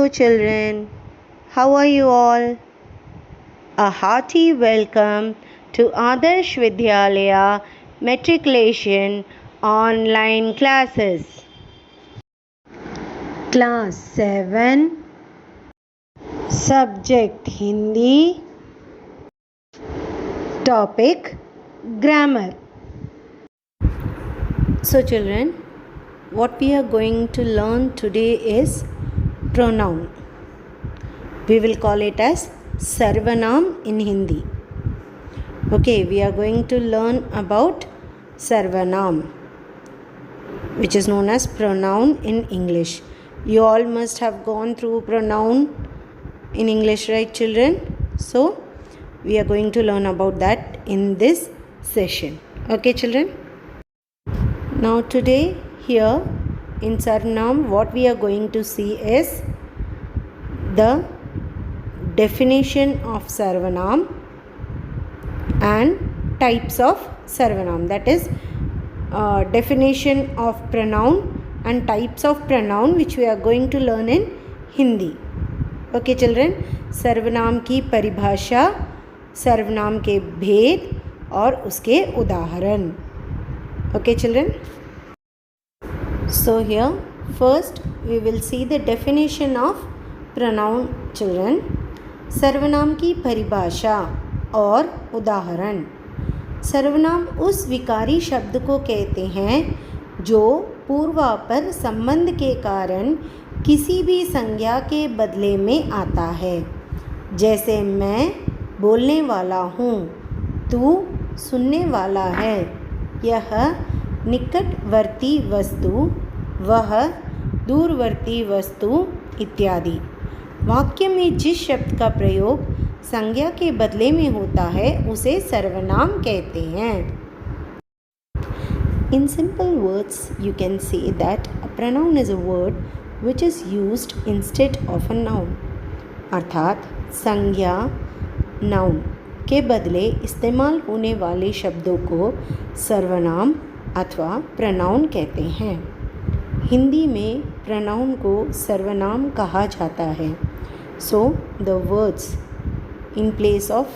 Hello children, how are you all? A hearty welcome to Adarsh Vidyalaya Matriculation Online Classes. Class 7, Subject Hindi, Topic Grammar. So children, what we are going to learn today is pronoun. We will call it as Sarvanam in Hindi. Okay, we are going to learn about Sarvanam, which is known as pronoun in English. You all must have gone through pronoun in English, right children? So, we are going to learn about that in this session. Okay children? Now today here in Sarvanam, what we are going to see is the definition of Sarvanam and types of Sarvanam. That is definition of pronoun and types of pronoun which we are going to learn in Hindi. Okay children, सर्वनाम की परिभाषा, सर्वनाम के भेद और उसके उदाहरण. Okay children? So here first we will see the definition of pronoun children. सर्वनाम की परिभाषा और उदाहरण. सर्वनाम उस विकारी शब्द को कहते हैं जो पूर्वापर संबंध के कारण किसी भी संज्ञा के बदले में आता है. जैसे मैं बोलने वाला हूँ, तू सुनने वाला है, यह निकटवर्ती वस्तु, वह दूरवर्ती वस्तु इत्यादि. वाक्य में जिस शब्द का प्रयोग संज्ञा के बदले में होता है उसे सर्वनाम कहते हैं. In simple words, you can say that a pronoun is a word which is used instead of a noun. अर्थात संज्ञा नाउन के बदले इस्तेमाल होने वाले शब्दों को सर्वनाम अथवा प्रनाउन कहते हैं. हिंदी में प्रनाउन को सर्वनाम कहा जाता है. So the words in place of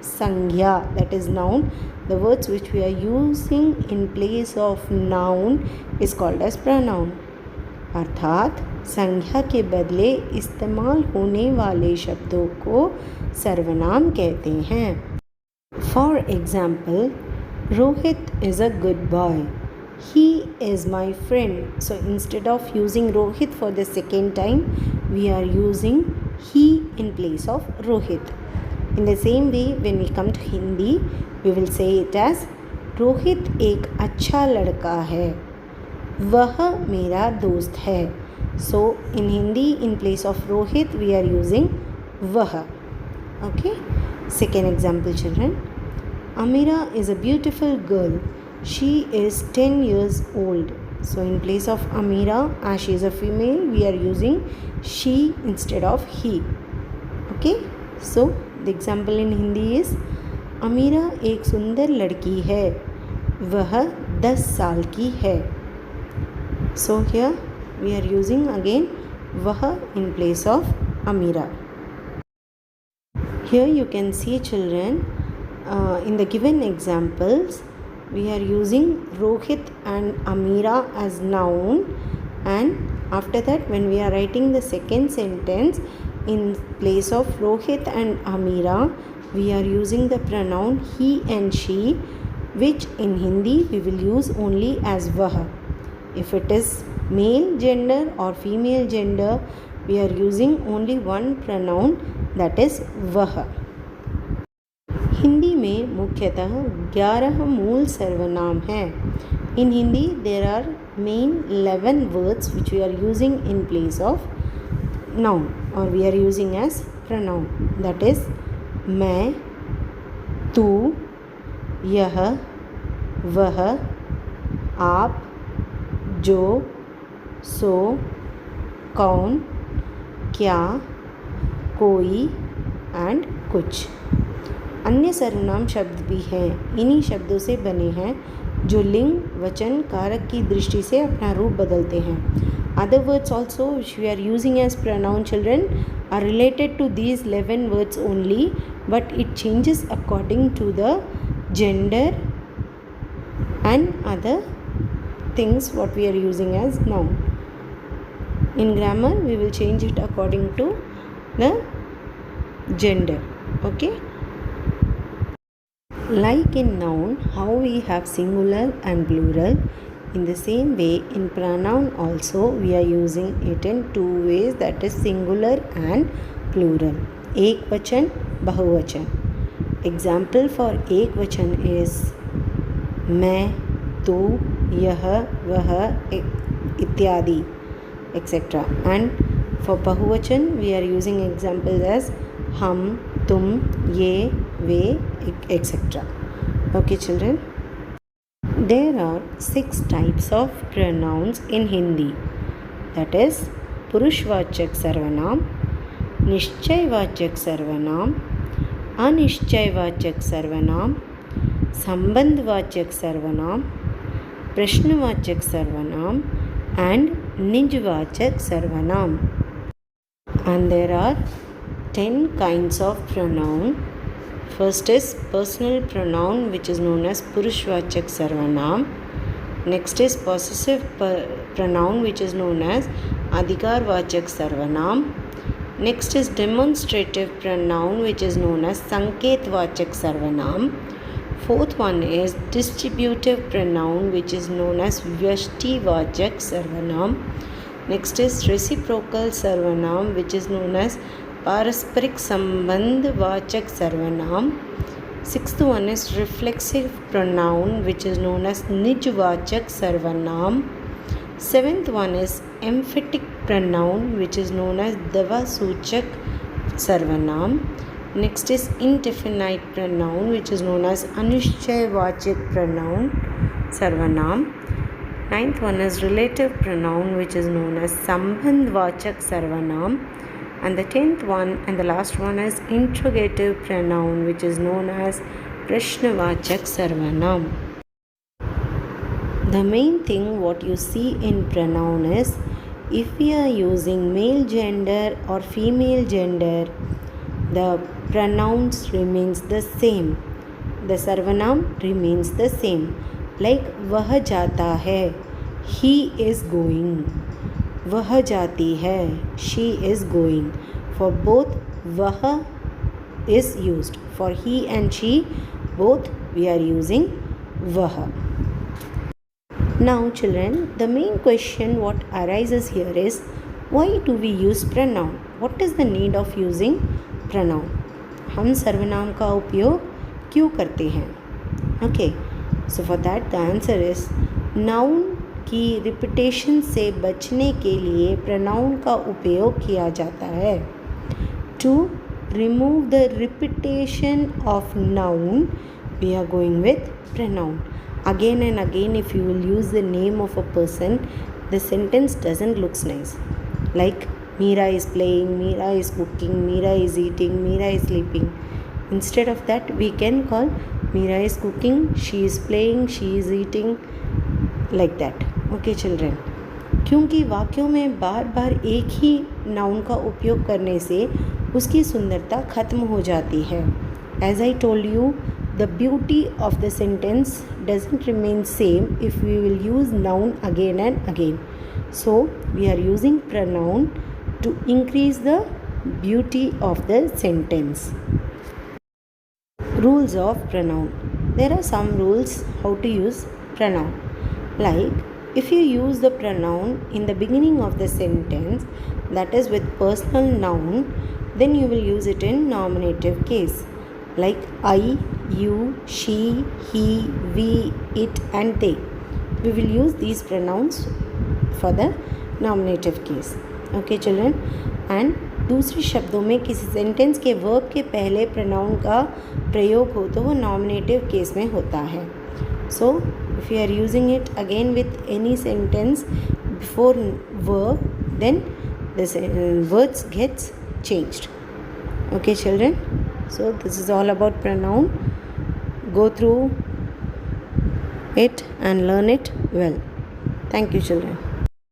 संज्ञा, that is noun, the words which we are using in place of noun is called as pronoun. अर्थात संज्ञा के बदले इस्तेमाल होने वाले शब्दों को सर्वनाम कहते हैं. For example, Rohit is a good boy. He is my friend. So instead of using Rohit for the second time, we are using he in place of Rohit. In the same way, when we come to Hindi, we will say it as Rohit एक अच्छा लड़का है, वह मेरा दोस्त है. So in Hindi, in place of Rohit, we are using वह. Okay. Second example children. Amira is a beautiful girl. She is 10 years old. So in place of Amira, as she is a female, we are using she instead of he. Okay. So the example in Hindi is Amira एक सुंदर लड़की है, वह 10 साल की है. So here we are using again वह in place of Amira. Here you can see children, in the given examples we are using Rohit and Amira as noun, and after that when we are writing the second sentence, in place of Rohit and Amira we are using the pronoun he and she, which in Hindi we will use only as vah. If it is male gender or female gender, we are using only one pronoun, that is vah. Hindi में मुख्यतः 11 मूल सर्वनाम हैं. In Hindi there are main 11 words which we are using in place of noun or we are using as pronoun. That is मैं, तू, यह, वह, आप, जो, सो, कौन, क्या, कोई एंड कुछ. अन्य सर्वनाम शब्द भी हैं. इन्हीं शब्दों से बने हैं जो लिंग, वचन, कारक की दृष्टि से अपना रूप बदलते हैं. Other words also which we are using as pronoun, children, are related to these 11 words only, but it changes according to the gender and other things what we are using as noun. In grammar we will change it according to the gender. Okay. Like in noun, how we have singular and plural, in the same way in pronoun also we are using it in two ways, that is singular and plural. Ekvachan, Bahuvachan. Example for Ekvachan is मैं, तू, यह, वह, इत्यादि, etc. And for Bahuvachan we are using examples as हम, तुम, ये, वे, etc. Okay, children. There are 6 types of pronouns in Hindi. That is Purushvachak Sarvanam, Nishchayvachak Sarvanam, Anishchayvachak Sarvanam, Sambandhvachak Sarvanam, Prashnavachak Sarvanam, and Nijvachak Sarvanam. And there are 10 kinds of pronoun. First is personal pronoun, which is known as Purushvachak Sarvanam. Next is possessive pronoun, which is known as Adhikarvachak Sarvanam. Next is demonstrative pronoun, which is known as Sanketvachak Sarvanam. Fourth one is distributive pronoun, which is known as Vyashtivachak Sarvanam. Next is reciprocal Sarvanam, which is known as Parasparik Sambandhvachak Sarvanam. Sixth one is reflexive pronoun, which is known as Nijvachak Sarvanam. Seventh one is emphatic pronoun, which is known as Davasuchak Sarvanam. Next is indefinite pronoun, which is known as Anishchayvachak pronoun Sarvanam. Ninth one is relative pronoun, which is known as Sambandhvachak Sarvanam. And the 10th one and the last one is interrogative pronoun, which is known as Prashnavachak Sarvanam. The main thing what you see in pronoun is, if we are using male gender or female gender, the pronouns remains the same. The Sarvanam remains the same. Like वह जाता है, he is going. वह जाती है, she is going. For both वह is used. For he and she both we are using वह. Now children, the main question what arises here is, why do we use pronoun? What is the need of using pronoun? हम सर्वनाम का उपयोग क्यों करते हैं? Okay, so for that the answer is, noun की repetition से बचने के लिए pronoun का उपयोग किया जाता है. To remove the repetition of noun, we are going with pronoun. Again and again, if you will use the name of a person, the sentence doesn't look nice. Like Meera is playing, Meera is cooking, Meera is eating, Meera is sleeping. Instead of that, we can call Meera is cooking, she is playing, she is eating, like that. Okay children. क्योंकि वाक्यों में बार बार एक ही noun का उपयोग करने से उसकी सुंदरता खत्म हो जाती है. As I told you, the beauty of the sentence doesn't remain same if we will use noun again and again. So we are using pronoun to increase the beauty of the sentence. Rules of pronoun. There are some rules how to use pronoun. Like, if you use the pronoun in the beginning of the sentence, that is with personal noun, then you will use it in nominative case. Like I, you, she, he, we, it and they. We will use these pronouns for the nominative case. Okay children. And दूसरे शब्दों में किसी sentence के verb के पहले pronoun का प्रयोग हो तो वो नॉमिनेटिव केस में होता है. So if you are using it again with any sentence before verb, then the words gets changed. Okay children. So this is all about pronoun. Go through it and learn it well. Thank you children.